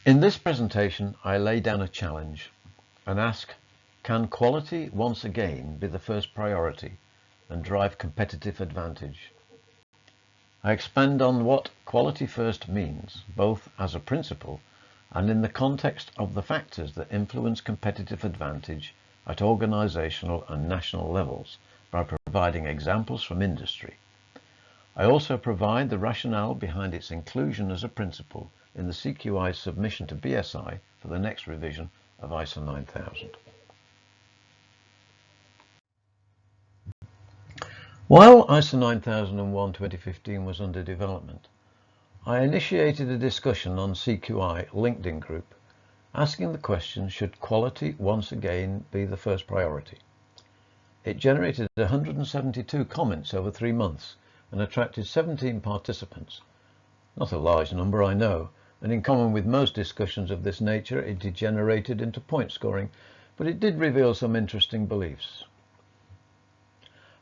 In this presentation, I lay down a challenge and ask, can quality once again be the first priority and drive competitive advantage? I expand on what quality first means, both as a principle and in the context of the factors that influence competitive advantage at organizational and national levels by providing examples from industry. I also provide the rationale behind its inclusion as a principle in the CQI's submission to BSI for the next revision of ISO 9000. While ISO 9001-2015 was under development, I initiated a discussion on CQI LinkedIn group asking the question, should quality once again be the first priority? It generated 172 comments over 3 months and attracted 17 participants. Not a large number, I know, and in common with most discussions of this nature, it degenerated into point scoring, but it did reveal some interesting beliefs.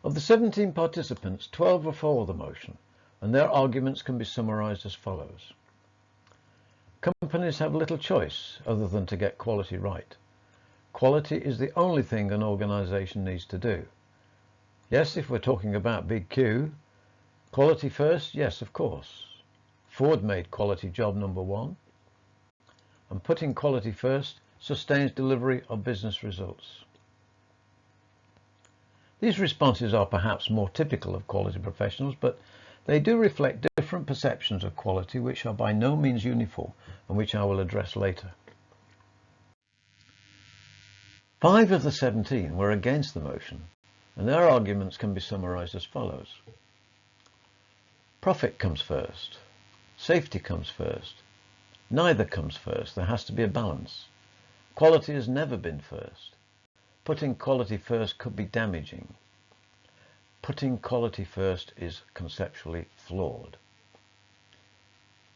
Of the 17 participants, 12 were for the motion, and their arguments can be summarized as follows. Companies have little choice other than to get quality right. Quality is the only thing an organization needs to do. Yes, if we're talking about Big Q, quality first, yes, of course. Ford made quality job number one, and putting quality first sustains delivery of business results. These responses are perhaps more typical of quality professionals, but they do reflect different perceptions of quality which are by no means uniform and which I will address later. 5 of the 17 were against the motion, and their arguments can be summarized as follows. Profit comes first. Safety comes first. Neither comes first. There has to be a balance. Quality has never been first. Putting quality first could be damaging. Putting quality first is conceptually flawed.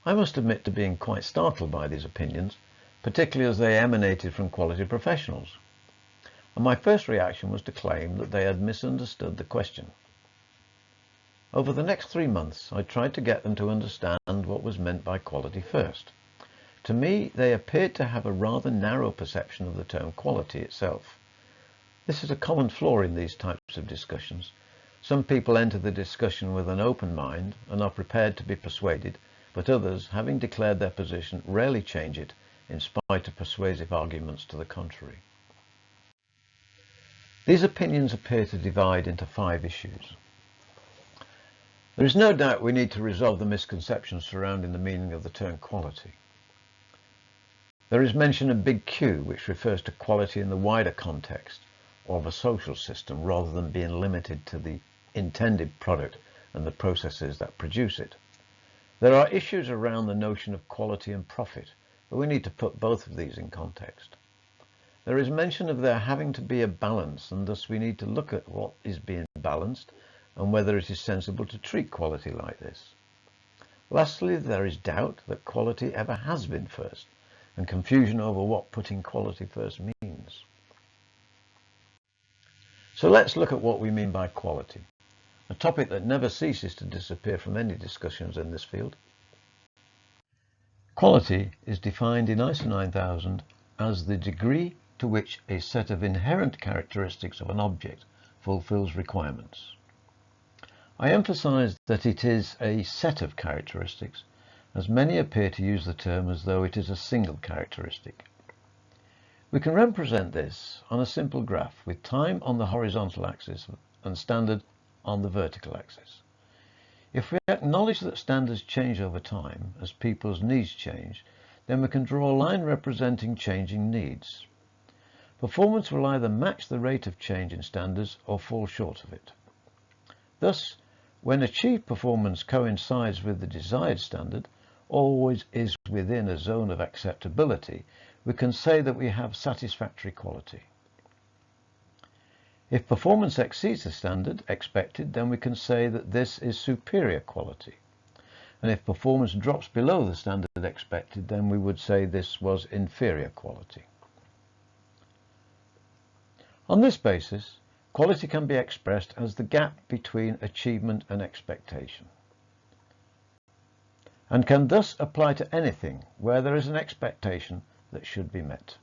I must admit to being quite startled by these opinions, particularly as they emanated from quality professionals. And my first reaction was to claim that they had misunderstood the question. Over the next 3 months, I tried to get them to understand what was meant by quality first. To me, they appeared to have a rather narrow perception of the term quality itself. This is a common flaw in these types of discussions. Some people enter the discussion with an open mind and are prepared to be persuaded, but others, having declared their position, rarely change it in spite of persuasive arguments to the contrary. These opinions appear to divide into 5 issues. There is no doubt we need to resolve the misconceptions surrounding the meaning of the term quality. There is mention of Big Q, which refers to quality in the wider context of a social system rather than being limited to the intended product and the processes that produce it. There are issues around the notion of quality and profit, but we need to put both of these in context. There is mention of there having to be a balance, and thus we need to look at what is being balanced and whether it is sensible to treat quality like this. Lastly, there is doubt that quality ever has been first, and confusion over what putting quality first means. So let's look at what we mean by quality, a topic that never ceases to disappear from any discussions in this field. Quality is defined in ISO 9000 as the degree to which a set of inherent characteristics of an object fulfills requirements. I emphasize that it is a set of characteristics, as many appear to use the term as though it is a single characteristic. We can represent this on a simple graph with time on the horizontal axis and standard on the vertical axis. If we acknowledge that standards change over time as people's needs change, then we can draw a line representing changing needs. Performance will either match the rate of change in standards or fall short of it. Thus, when achieved performance coincides with the desired standard, always is within a zone of acceptability, we can say that we have satisfactory quality. If performance exceeds the standard expected, then we can say that this is superior quality. And if performance drops below the standard expected, then we would say this was inferior quality. On this basis, quality can be expressed as the gap between achievement and expectation. and can thus apply to anything where there is an expectation that should be met.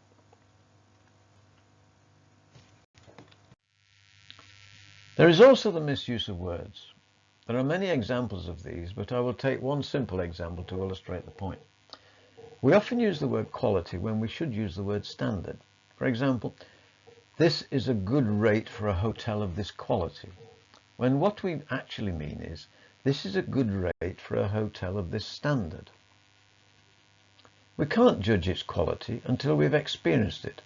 There is also the misuse of words. There are many examples of these, but I will take one simple example to illustrate the point. We often use the word quality when we should use the word standard. For example, this is a good rate for a hotel of this quality, when what we actually mean is, this is a good rate for a hotel of this standard. We can't judge its quality until we've experienced it,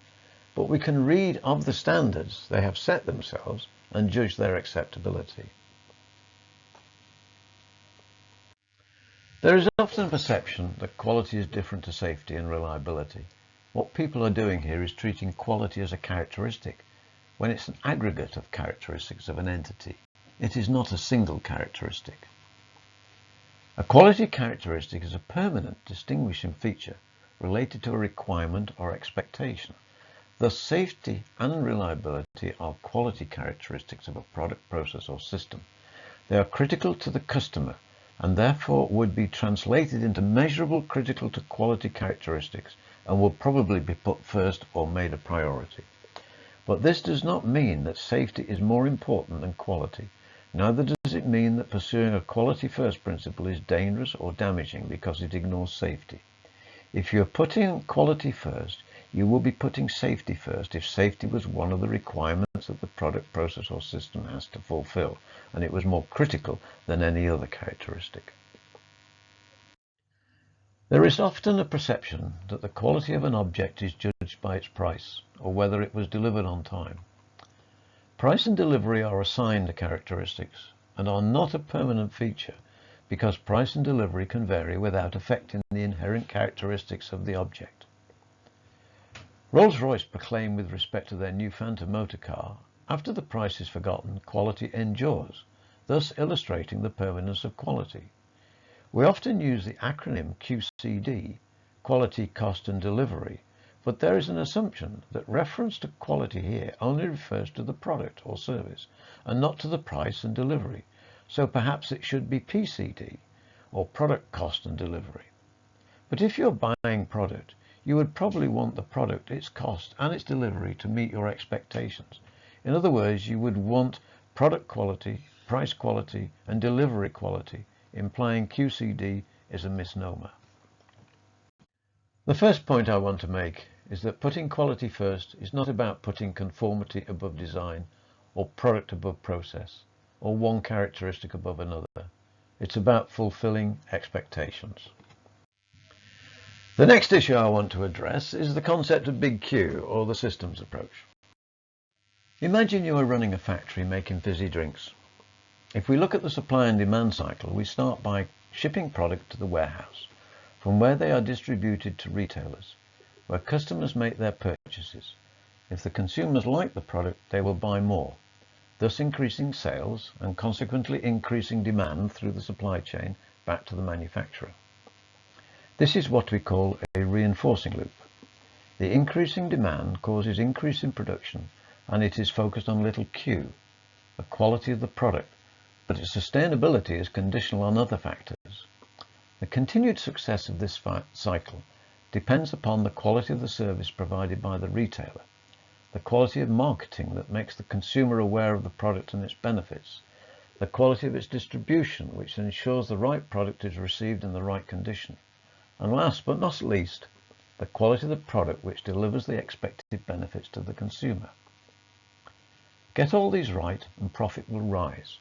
but we can read of the standards they have set themselves and judge their acceptability. There is often a perception that quality is different to safety and reliability. What people are doing here is treating quality as a characteristic, when it's an aggregate of characteristics of an entity. It is not a single characteristic. A quality characteristic is a permanent distinguishing feature related to a requirement or expectation. Thus, safety and reliability are quality characteristics of a product, process, or system. They are critical to the customer and therefore would be translated into measurable critical to quality characteristics and will probably be put first or made a priority. But this does not mean that safety is more important than quality. Neither does it mean that pursuing a quality first principle is dangerous or damaging because it ignores safety. If you are putting quality first, you will be putting safety first if safety was one of the requirements that the product, process, or system has to fulfill, and it was more critical than any other characteristic. There is often a perception that the quality of an object is judged by its price, or whether it was delivered on time. Price and delivery are assigned characteristics and are not a permanent feature, because price and delivery can vary without affecting the inherent characteristics of the object. Rolls-Royce proclaim with respect to their new Phantom motor car, after the price is forgotten, quality endures, thus illustrating the permanence of quality. We often use the acronym QCD, Quality, Cost and Delivery, but there is an assumption that reference to quality here only refers to the product or service and not to the price and delivery, so perhaps it should be PCD, or Product, Cost and Delivery. But if you're buying product, you would probably want the product, its cost and its delivery to meet your expectations. In other words, you would want product quality, price quality and delivery quality, implying QCD is a misnomer. The first point I want to make is that putting quality first is not about putting conformity above design or product above process or one characteristic above another. It's about fulfilling expectations. The next issue I want to address is the concept of Big Q, or the systems approach. Imagine you are running a factory making fizzy drinks. If we look at the supply and demand cycle, we start by shipping product to the warehouse, from where they are distributed to retailers, where customers make their purchases. If the consumers like the product, they will buy more, thus increasing sales and consequently increasing demand through the supply chain back to the manufacturer. This is what we call a reinforcing loop. The increasing demand causes increase in production, and it is focused on little q, the quality of the product, but its sustainability is conditional on other factors. The continued success of this cycle depends upon the quality of the service provided by the retailer, the quality of marketing that makes the consumer aware of the product and its benefits, the quality of its distribution, which ensures the right product is received in the right condition, and last but not least, the quality of the product which delivers the expected benefits to the consumer. Get all these right and profit will rise.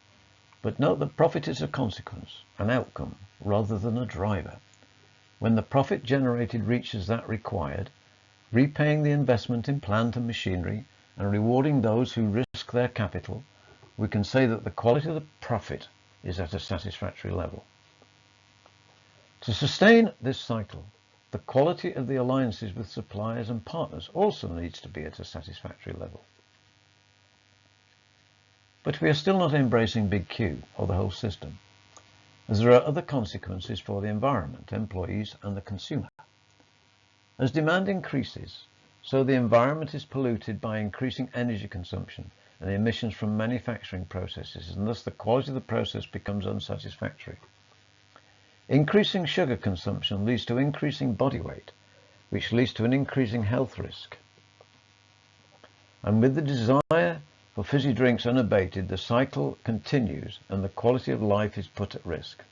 But note that profit is a consequence, an outcome, rather than a driver. When the profit generated reaches that required, repaying the investment in plant and machinery and rewarding those who risk their capital, we can say that the quality of the profit is at a satisfactory level. To sustain this cycle, the quality of the alliances with suppliers and partners also needs to be at a satisfactory level. But we are still not embracing Big Q, or the whole system, as there are other consequences for the environment, employees and the consumer. As demand increases, so the environment is polluted by increasing energy consumption and emissions from manufacturing processes, and thus the quality of the process becomes unsatisfactory. Increasing sugar consumption leads to increasing body weight, which leads to an increasing health risk. And with the desire for fizzy drinks unabated, the cycle continues and the quality of life is put at risk.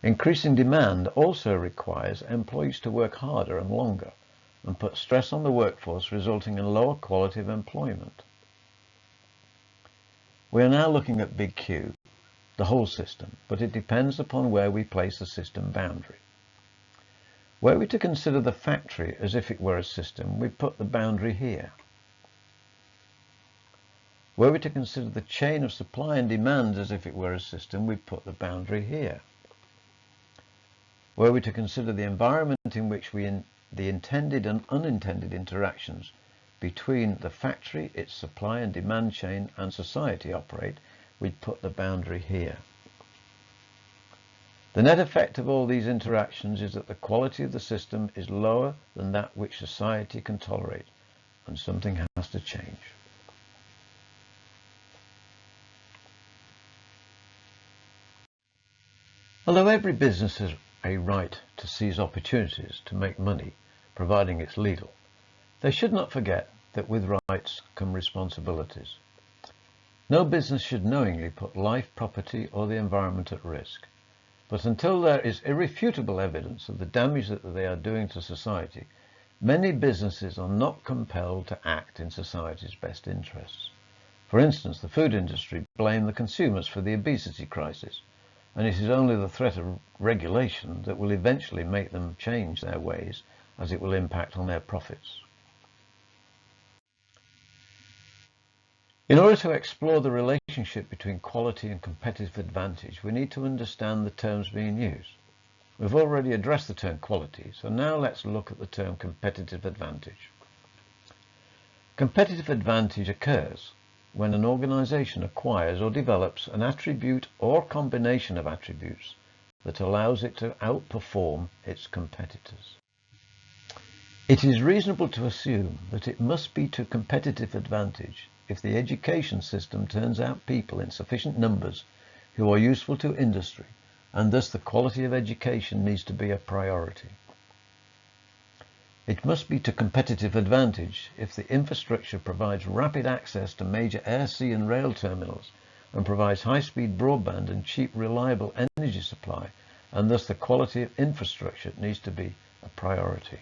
Increasing demand also requires employees to work harder and longer and put stress on the workforce, resulting in lower quality of employment. We are now looking at Big Q, the whole system, but it depends upon where we place the system boundary. Were we to consider the factory as if it were a system, we put the boundary here. Were we to consider the chain of supply and demand as if it were a system, we put the boundary here. Were we to consider the environment in which the intended and unintended interactions between the factory, its supply and demand chain, and society operate, we'd put the boundary here. The net effect of all these interactions is that the quality of the system is lower than that which society can tolerate, and something has to change. Although every business has a right to seize opportunities to make money, providing it's legal, they should not forget that with rights come responsibilities. No business should knowingly put life, property, or the environment at risk. But until there is irrefutable evidence of the damage that they are doing to society, many businesses are not compelled to act in society's best interests. For instance, the food industry blame the consumers for the obesity crisis, and it is only the threat of regulation that will eventually make them change their ways, as it will impact on their profits. In order to explore the relationship between quality and competitive advantage, we need to understand the terms being used. We've already addressed the term quality, so now let's look at the term competitive advantage. Competitive advantage occurs when an organization acquires or develops an attribute or combination of attributes that allows it to outperform its competitors. It is reasonable to assume that it must be to competitive advantage if the education system turns out people in sufficient numbers who are useful to industry, and thus the quality of education needs to be a priority. It must be to competitive advantage if the infrastructure provides rapid access to major air, sea and rail terminals and provides high-speed broadband and cheap, reliable energy supply, and thus the quality of infrastructure needs to be a priority.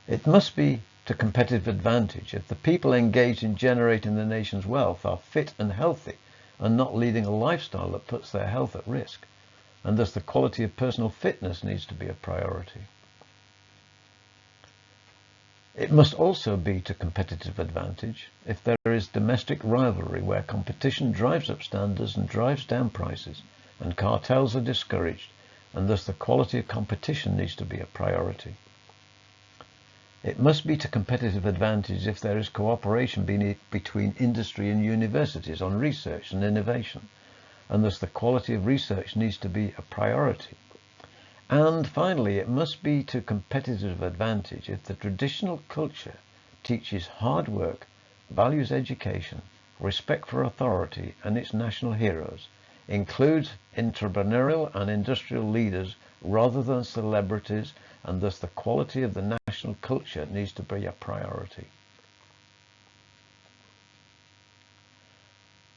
It must be to competitive advantage if the people engaged in generating the nation's wealth are fit and healthy and not leading a lifestyle that puts their health at risk, and thus the quality of personal fitness needs to be a priority. It must also be to competitive advantage if there is domestic rivalry where competition drives up standards and drives down prices, and cartels are discouraged, and thus the quality of competition needs to be a priority. It must be to competitive advantage if there is cooperation between industry and universities on research and innovation, and thus the quality of research needs to be a priority. And finally, it must be to competitive advantage if the traditional culture teaches hard work, values education, respect for authority and its national heroes, includes entrepreneurial and industrial leaders rather than celebrities, and thus the quality of the national culture needs to be a priority.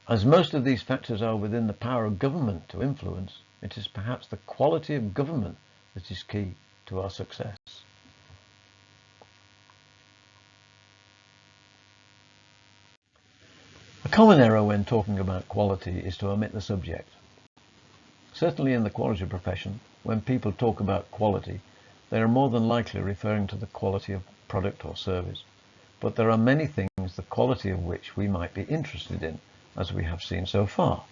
As most of these factors are within the power of government to influence, it is perhaps the quality of government that is key to our success. A common error when talking about quality is to omit the subject. Certainly in the quality profession, when people talk about quality, they are more than likely referring to the quality of product or service. But there are many things the quality of which we might be interested in, as we have seen so far.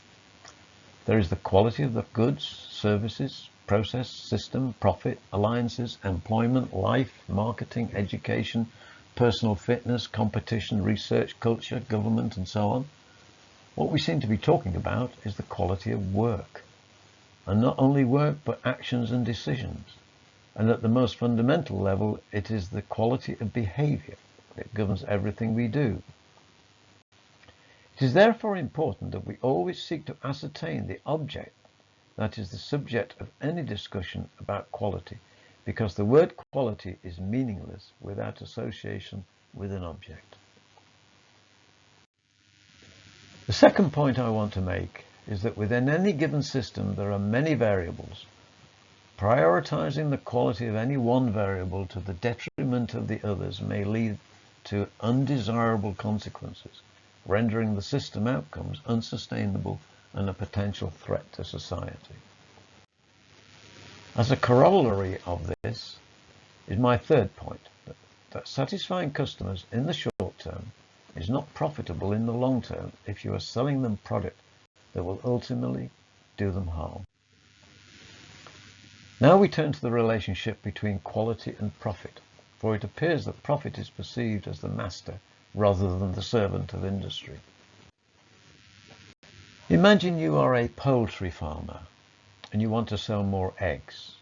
There is the quality of the goods, services, process, system, profit, alliances, employment, life, marketing, education, personal fitness, competition, research, culture, government, and so on. What we seem to be talking about is the quality of work. And not only work, but actions and decisions. And at the most fundamental level, it is the quality of behavior that governs everything we do. It is therefore important that we always seek to ascertain the object that is the subject of any discussion about quality, because the word quality is meaningless without association with an object. The second point I want to make is that within any given system there are many variables. Prioritizing the quality of any one variable to the detriment of the others may lead to undesirable consequences, rendering the system outcomes unsustainable and a potential threat to society. As a corollary of this is my third point, that satisfying customers in the short term is not profitable in the long term if you are selling them product that will ultimately do them harm. Now we turn to the relationship between quality and profit, for it appears that profit is perceived as the master rather than the servant of industry. Imagine you are a poultry farmer and you want to sell more eggs,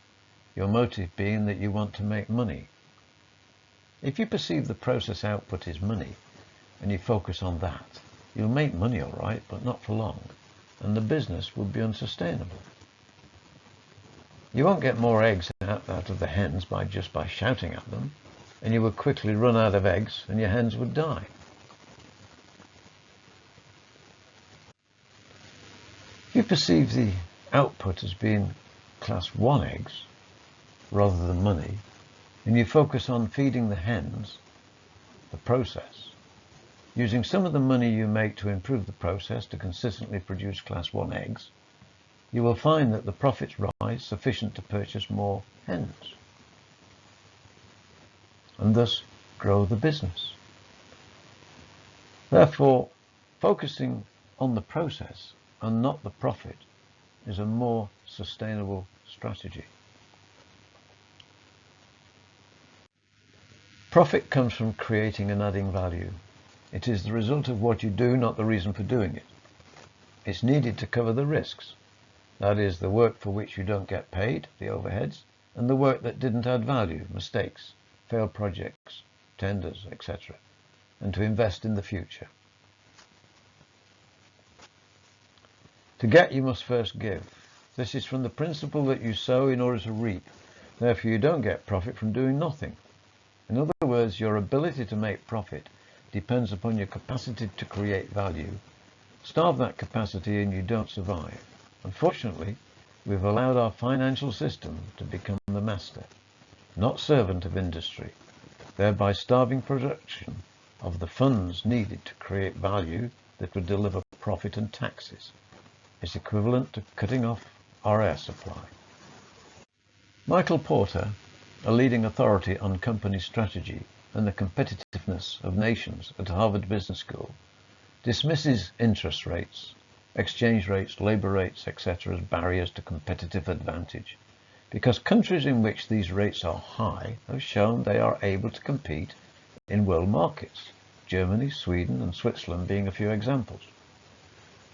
your motive being that you want to make money. If you perceive the process output is money and you focus on that, you'll make money all right, but not for long, and the business will be unsustainable. You won't get more eggs out of the hens by shouting at them, and you would quickly run out of eggs and your hens would die. If you perceive the output as being class 1 eggs rather than money, and you focus on feeding the hens, the process, using some of the money you make to improve the process to consistently produce class 1 eggs, you will find that the profits rise sufficient to purchase more hens and thus grow the business. Therefore, focusing on the process and not the profit is a more sustainable strategy. Profit comes from creating and adding value. It is the result of what you do, not the reason for doing it. It's needed to cover the risks. That is, the work for which you don't get paid, the overheads, and the work that didn't add value, mistakes, failed projects, tenders, etc., and to invest in the future. To get, you must first give. This is from the principle that you sow in order to reap. Therefore, you don't get profit from doing nothing. In other words, your ability to make profit depends upon your capacity to create value. Starve that capacity and you don't survive. Unfortunately, we've allowed our financial system to become the master, not servant of industry, thereby starving production of the funds needed to create value that would deliver profit and taxes. It's equivalent to cutting off our air supply. Michael Porter, a leading authority on company strategy and the competitiveness of nations at Harvard Business School, dismisses interest rates, exchange rates, labour rates, etc. as barriers to competitive advantage, because countries in which these rates are high have shown they are able to compete in world markets, Germany, Sweden and Switzerland being a few examples.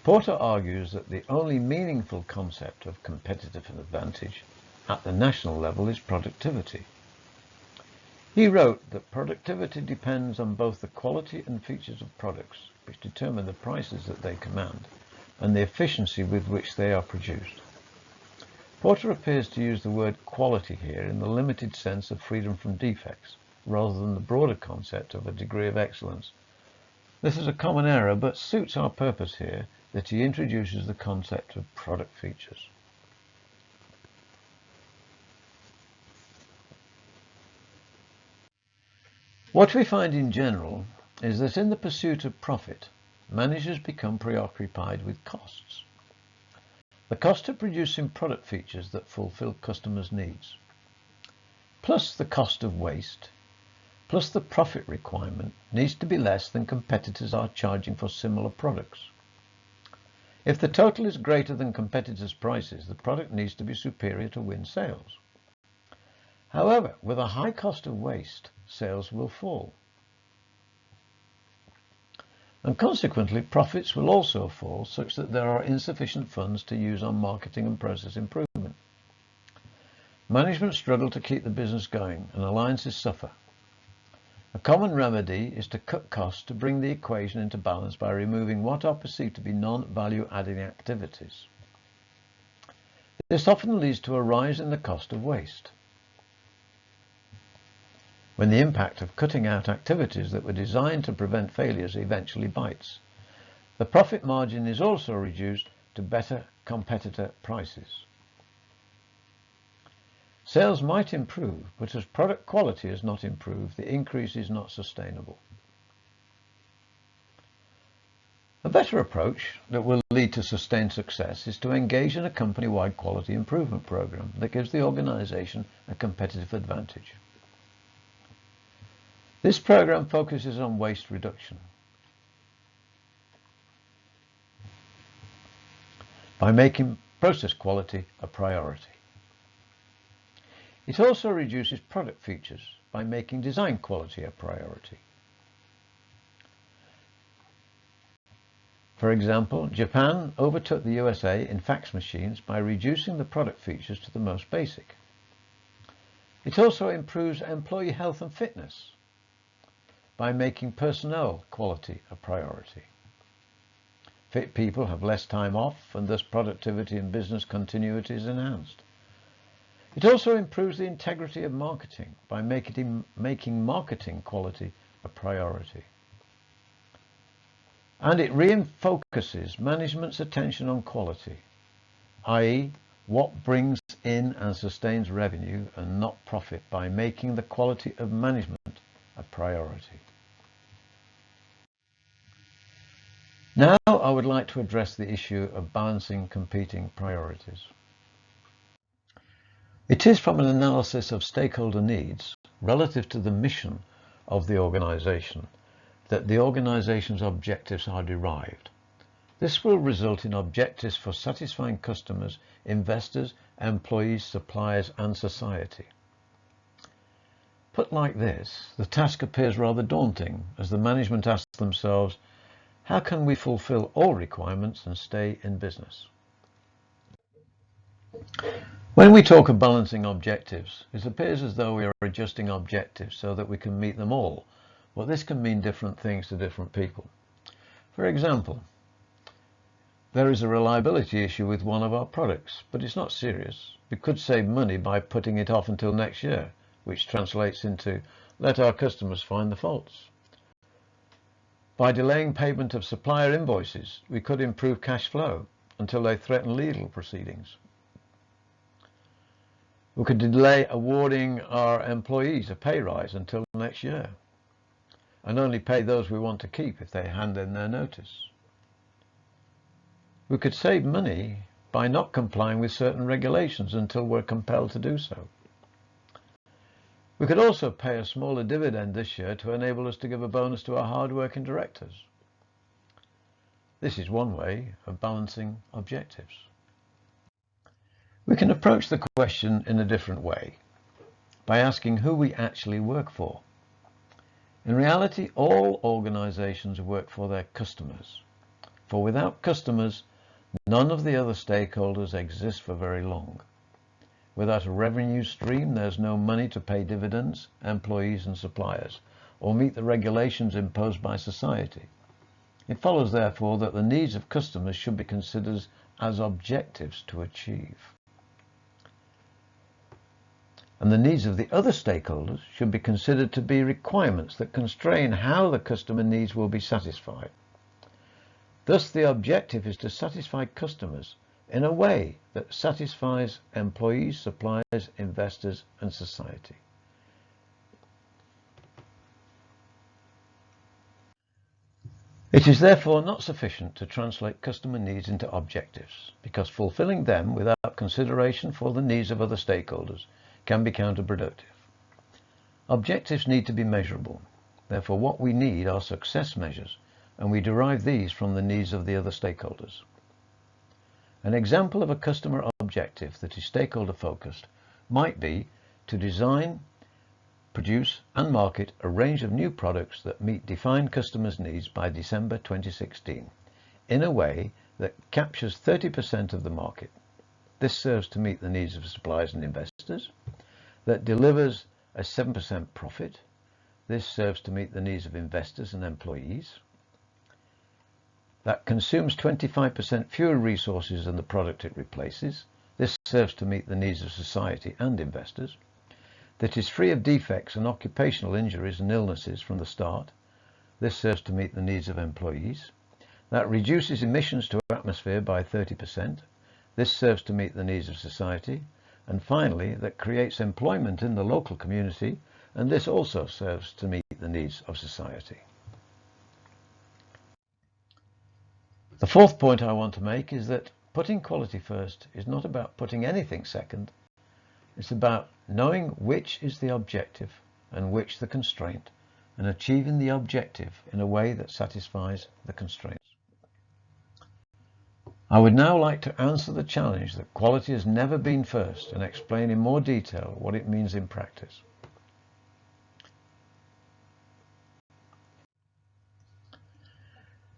Porter argues that the only meaningful concept of competitive advantage at the national level is productivity. He wrote that productivity depends on both the quality and features of products, which determine the prices that they command, and the efficiency with which they are produced. Porter appears to use the word quality here in the limited sense of freedom from defects, rather than the broader concept of a degree of excellence. This is a common error, but suits our purpose here that he introduces the concept of product features. What we find in general is that in the pursuit of profit, managers become preoccupied with costs. The cost of producing product features that fulfill customers' needs, plus the cost of waste, plus the profit requirement needs to be less than competitors are charging for similar products. If the total is greater than competitors' prices, the product needs to be superior to win sales. However, with a high cost of waste, sales will fall. And consequently, profits will also fall, such that there are insufficient funds to use on marketing and process improvement. Management struggle to keep the business going, and alliances suffer. A common remedy is to cut costs to bring the equation into balance by removing what are perceived to be non-value adding activities. This often leads to a rise in the cost of waste, when the impact of cutting out activities that were designed to prevent failures eventually bites. The profit margin is also reduced to better competitor prices. Sales might improve, but as product quality has not improved, the increase is not sustainable. A better approach that will lead to sustained success is to engage in a company-wide quality improvement program that gives the organization a competitive advantage. This program focuses on waste reduction by making process quality a priority. It also reduces product features by making design quality a priority. For example, Japan overtook the USA in fax machines by reducing the product features to the most basic. It also improves employee health and fitness by making personnel quality a priority. Fit people have less time off, and thus productivity and business continuity is enhanced. It also improves the integrity of marketing by making marketing quality a priority. And it refocuses management's attention on quality, i.e., what brings in and sustains revenue and not profit, by making the quality of management a priority. Now I would like to address the issue of balancing competing priorities. It is from an analysis of stakeholder needs relative to the mission of the organization that the organization's objectives are derived. This will result in objectives for satisfying customers, investors, employees, suppliers, and society. Put like this, the task appears rather daunting as the management asks themselves, how can we fulfill all requirements and stay in business? When we talk of balancing objectives, it appears as though we are adjusting objectives so that we can meet them all, but this can mean different things to different people. For example, there is a reliability issue with one of our products, but it's not serious. We could save money by putting it off until next year, which translates into let our customers find the faults. By delaying payment of supplier invoices, we could improve cash flow until they threaten legal proceedings. We could delay awarding our employees a pay rise until next year and only pay those we want to keep if they hand in their notice. We could save money by not complying with certain regulations until we're compelled to do so. We could also pay a smaller dividend this year to enable us to give a bonus to our hard-working directors. This is one way of balancing objectives. We can approach the question in a different way, by asking who we actually work for. In reality, all organizations work for their customers, for without customers, none of the other stakeholders exist for very long. Without a revenue stream, there's no money to pay dividends, employees and suppliers, or meet the regulations imposed by society. It follows, therefore, that the needs of customers should be considered as objectives to achieve. And the needs of the other stakeholders should be considered to be requirements that constrain how the customer needs will be satisfied. Thus, the objective is to satisfy customers in a way that satisfies employees, suppliers, investors, and society. It is therefore not sufficient to translate customer needs into objectives, because fulfilling them without consideration for the needs of other stakeholders can be counterproductive. Objectives need to be measurable. Therefore, what we need are success measures, and we derive these from the needs of the other stakeholders. An example of a customer objective that is stakeholder focused might be to design, produce and market a range of new products that meet defined customers' needs by December 2016 in a way that captures 30% of the market. This serves to meet the needs of suppliers and investors, that delivers a 7% profit, This serves to meet the needs of investors and employees. That consumes 25% fewer resources than the product it replaces. This serves to meet the needs of society and investors. That is free of defects and occupational injuries and illnesses from the start. This serves to meet the needs of employees. That reduces emissions to atmosphere by 30%. This serves to meet the needs of society. And finally, that creates employment in the local community, and this also serves to meet the needs of society. The fourth point I want to make is that putting quality first is not about putting anything second. It's about knowing which is the objective and which the constraint, and achieving the objective in a way that satisfies the constraints. I would now like to answer the challenge that quality has never been first and explain in more detail what it means in practice.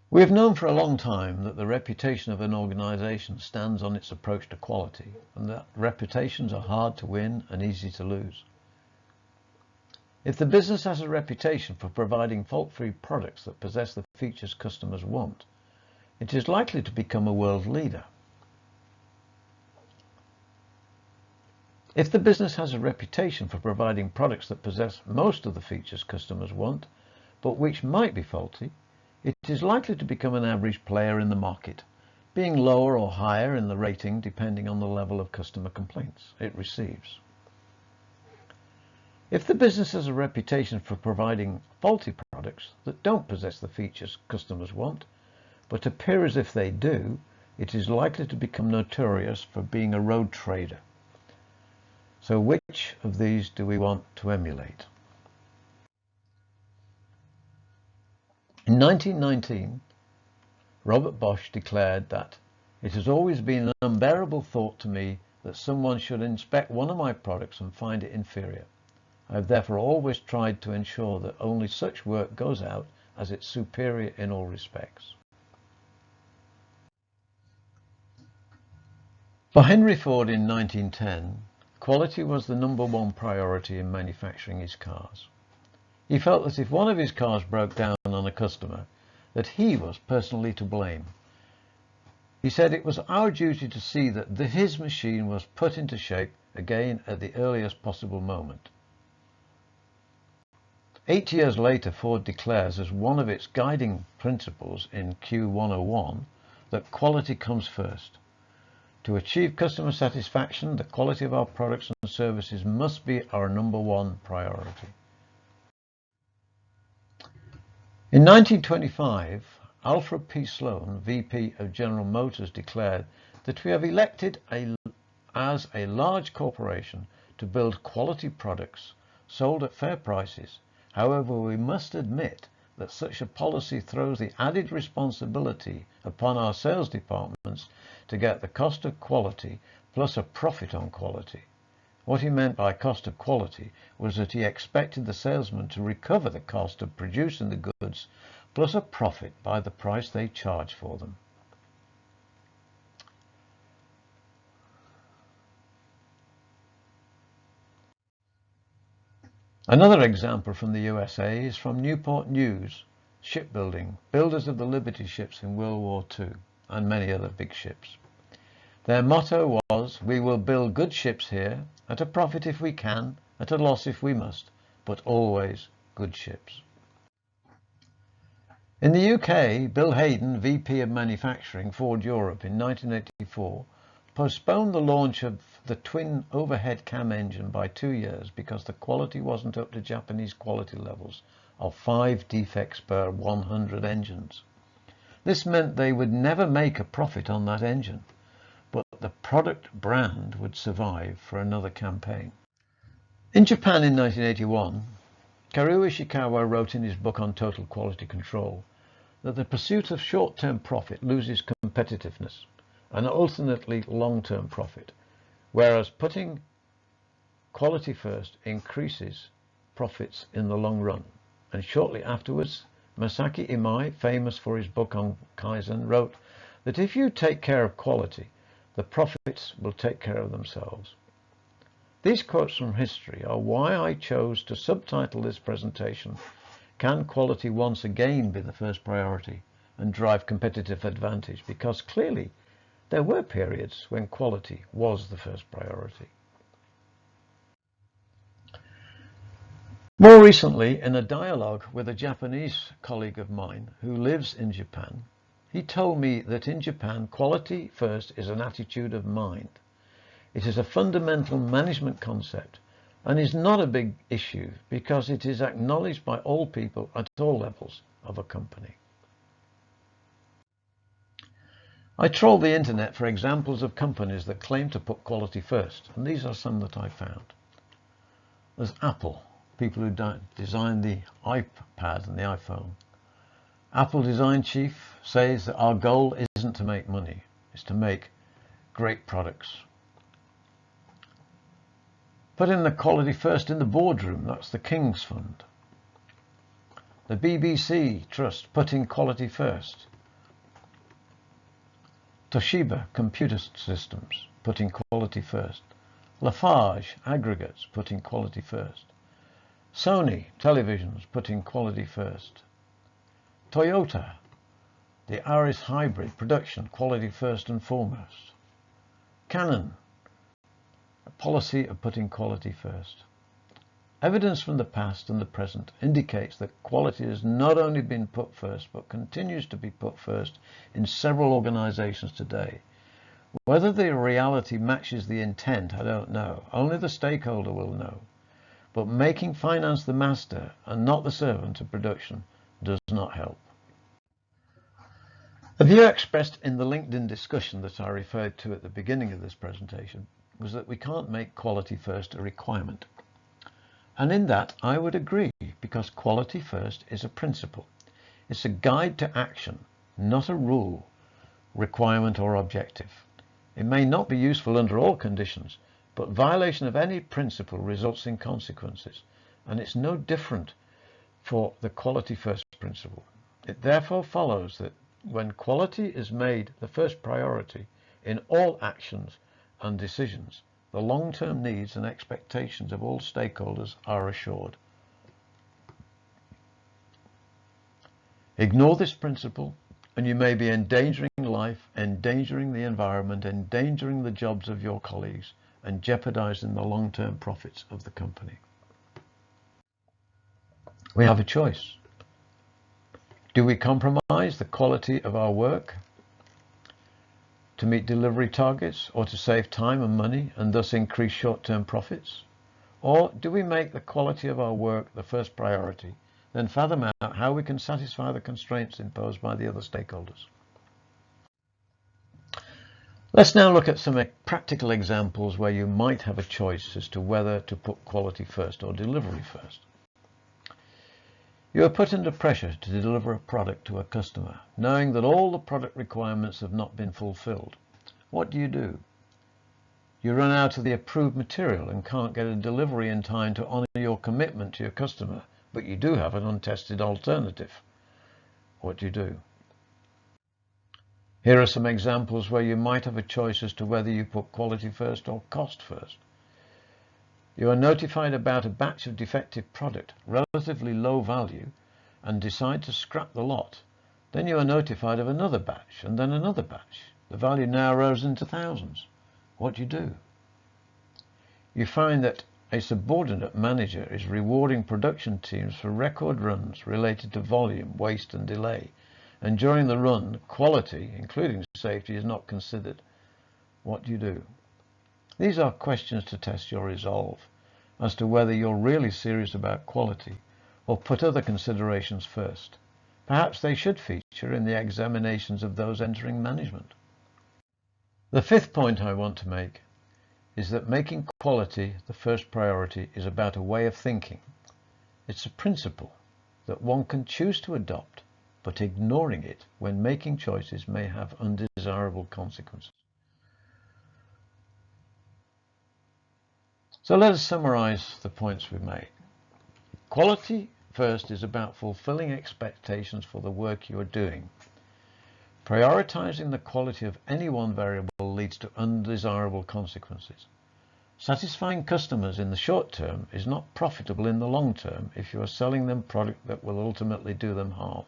We have known for a long time that the reputation of an organization stands on its approach to quality, and that reputations are hard to win and easy to lose. If the business has a reputation for providing fault-free products that possess the features customers want, it is likely to become a world leader. If the business has a reputation for providing products that possess most of the features customers want, but which might be faulty, it is likely to become an average player in the market, being lower or higher in the rating depending on the level of customer complaints it receives. If the business has a reputation for providing faulty products that don't possess the features customers want, but appear as if they do, it is likely to become notorious for being a road trader. So which of these do we want to emulate? In 1919, Robert Bosch declared that it has always been an unbearable thought to me that someone should inspect one of my products and find it inferior. I have therefore always tried to ensure that only such work goes out as it's superior in all respects. For Henry Ford in 1910, quality was the #1 priority in manufacturing his cars. He felt that if one of his cars broke down on a customer, that he was personally to blame. He said it was our duty to see that his machine was put into shape again at the earliest possible moment. 8 years later, Ford declares as one of its guiding principles in Q101 that quality comes first. To achieve customer satisfaction, the quality of our products and services must be our #1 priority. In 1925, Alfred P. Sloan, VP of General Motors, declared that we have elected as a large corporation to build quality products sold at fair prices. However, we must admit that such a policy throws the added responsibility upon our sales departments to get the cost of quality plus a profit on quality. What he meant by cost of quality was that he expected the salesman to recover the cost of producing the goods plus a profit by the price they charge for them. Another example from the USA is from Newport News Shipbuilding, builders of the Liberty ships in World War II and many other big ships. Their motto was, "We will build good ships here, at a profit if we can, at a loss if we must, but always good ships." In the UK, Bill Hayden, VP of Manufacturing, Ford Europe, in 1984, postponed the launch of the twin overhead cam engine by 2 years because the quality wasn't up to Japanese quality levels of 5 defects per 100 engines. This meant they would never make a profit on that engine, but the product brand would survive for another campaign. In Japan in 1981, Karuo Ishikawa wrote in his book on total quality control that the pursuit of short-term profit loses competitiveness and ultimately long-term profit, whereas putting quality first increases profits in the long run. And shortly afterwards, Masaki Imai, famous for his book on Kaizen, wrote that if you take care of quality, the profits will take care of themselves. These quotes from history are why I chose to subtitle this presentation, "Can Quality Once Again Be the First Priority and Drive Competitive Advantage?" Because clearly there were periods when quality was the first priority. More recently, in a dialogue with a Japanese colleague of mine who lives in Japan, he told me that in Japan, quality first is an attitude of mind. It is a fundamental management concept and is not a big issue because it is acknowledged by all people at all levels of a company. I trawled the internet for examples of companies that claim to put quality first, and these are some that I found. There's Apple, people who designed the iPad and the iPhone. Apple design chief says that our goal isn't to make money, it's to make great products. Putting the quality first in the boardroom, that's the King's Fund. The BBC Trust, putting quality first. Toshiba Computer Systems, putting quality first. Lafarge Aggregates, putting quality first. Sony Televisions, putting quality first. Toyota, the Aris Hybrid production, quality first and foremost. Canon, a policy of putting quality first. Evidence from the past and the present indicates that quality has not only been put first, but continues to be put first in several organizations today. Whether the reality matches the intent, I don't know. Only the stakeholder will know. But making finance the master and not the servant of production does not help. The view expressed in the LinkedIn discussion that I referred to at the beginning of this presentation was that we can't make quality first a requirement. And in that I would agree, because quality first is a principle. It's a guide to action, not a rule, requirement or objective. It may not be useful under all conditions, but violation of any principle results in consequences, and it's no different for the quality first principle. It therefore follows that when quality is made the first priority in all actions and decisions, the long-term needs and expectations of all stakeholders are assured. Ignore this principle and you may be endangering life, endangering the environment, endangering the jobs of your colleagues, and jeopardizing the long-term profits of the company. We have a choice. Do we compromise the quality of our work to meet delivery targets or to save time and money and thus increase short-term profits? Or do we make the quality of our work the first priority, then fathom out how we can satisfy the constraints imposed by the other stakeholders? Let's now look at some practical examples where you might have a choice as to whether to put quality first or delivery first. You are put under pressure to deliver a product to a customer, knowing that all the product requirements have not been fulfilled. What do? You run out of the approved material and can't get a delivery in time to honor your commitment to your customer, but you do have an untested alternative. What do? Here are some examples where you might have a choice as to whether you put quality first or cost first. You are notified about a batch of defective product, relatively low value, and decide to scrap the lot. Then you are notified of another batch, and then another batch. The value now rose into thousands. What do? You find that a subordinate manager is rewarding production teams for record runs related to volume, waste, and delay. And during the run, quality, including safety, is not considered. What do? These are questions to test your resolve as to whether you're really serious about quality or put other considerations first. Perhaps they should feature in the examinations of those entering management. The fifth point I want to make is that making quality the first priority is about a way of thinking. It's a principle that one can choose to adopt, but ignoring it when making choices may have undesirable consequences. So let us summarize the points we've made. Quality first is about fulfilling expectations for the work you are doing. Prioritizing the quality of any one variable leads to undesirable consequences. Satisfying customers in the short term is not profitable in the long term if you are selling them product that will ultimately do them harm.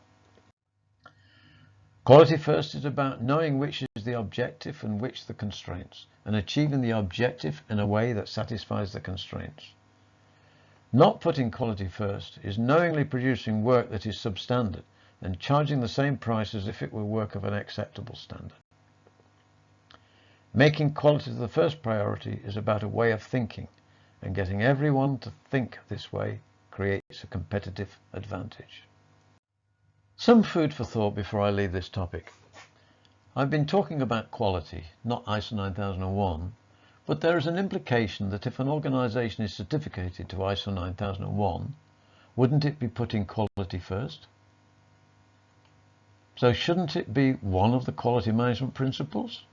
Quality first is about knowing which is the objective and which the constraints, and achieving the objective in a way that satisfies the constraints. Not putting quality first is knowingly producing work that is substandard and charging the same price as if it were work of an acceptable standard. Making quality the first priority is about a way of thinking, and getting everyone to think this way creates a competitive advantage. Some food for thought before I leave this topic. I've been talking about quality, not ISO 9001, but there is an implication that if an organization is certificated to ISO 9001, wouldn't it be putting quality first? So shouldn't it be one of the quality management principles?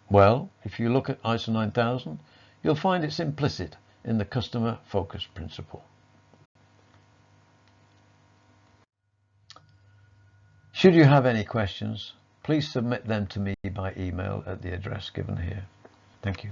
Well, if you look at ISO 9000, you'll find it's implicit in the customer focus principle. Should you have any questions, please submit them to me by email at the address given here. Thank you.